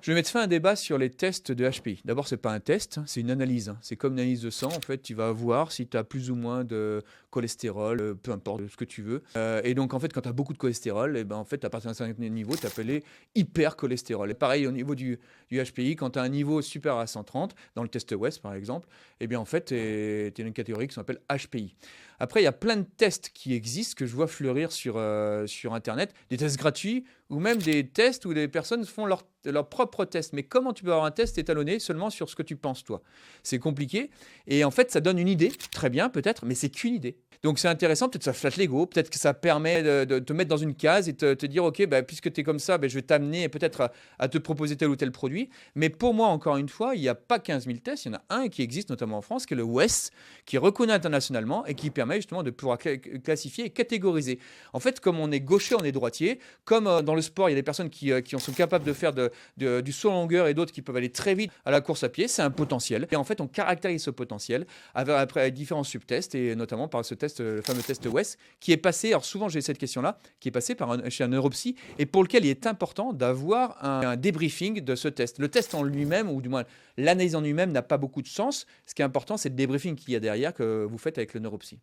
Je vais mettre fin à un débat sur les tests de HPI. D'abord, c'est pas un test, c'est une analyse. C'est comme une analyse de sang. En fait, tu vas voir si tu as plus ou moins de cholestérol, peu importe ce que tu veux. Et donc, en fait, quand tu as beaucoup de cholestérol, et ben, en fait, à partir d'un certain niveau, tu es appelé hypercholestérol. Et pareil, au niveau du HPI, quand tu as un niveau supérieur à 130, dans le test West par exemple, et bien en fait, tu es dans une catégorie qui s'appelle HPI. Après, il y a plein de tests qui existent que je vois fleurir sur Internet, des tests gratuits ou même des tests où les personnes font leur propre test. Mais comment tu peux avoir un test étalonné seulement sur ce que tu penses, toi? C'est compliqué. Et en fait, ça donne une idée, très bien peut-être, mais c'est qu'une idée. Donc c'est intéressant, peut-être ça flatte l'ego, peut-être que ça permet de te mettre dans une case et te dire, ok, bah, puisque tu es comme ça, bah, je vais t'amener peut-être à te proposer tel ou tel produit. Mais pour moi, encore une fois, il n'y a pas 15 000 tests, il y en a un qui existe notamment en France, qui est le WES, qui est reconnu internationalement et qui permet justement de pouvoir classifier et catégoriser. En fait, comme on est gaucher, on est droitier, comme dans le sport, il y a des personnes qui sont capables de faire du saut en longueur et d'autres qui peuvent aller très vite à la course à pied, c'est un potentiel. Et en fait, on caractérise ce potentiel avec différents subtests et notamment par ce test, le fameux test WES, qui est passé, alors souvent j'ai cette question-là, qui est passé chez un neuropsy et pour lequel il est important d'avoir un débriefing de ce test. Le test en lui-même, ou du moins l'analyse en lui-même, n'a pas beaucoup de sens. Ce qui est important, c'est le débriefing qu'il y a derrière que vous faites avec le neuropsy.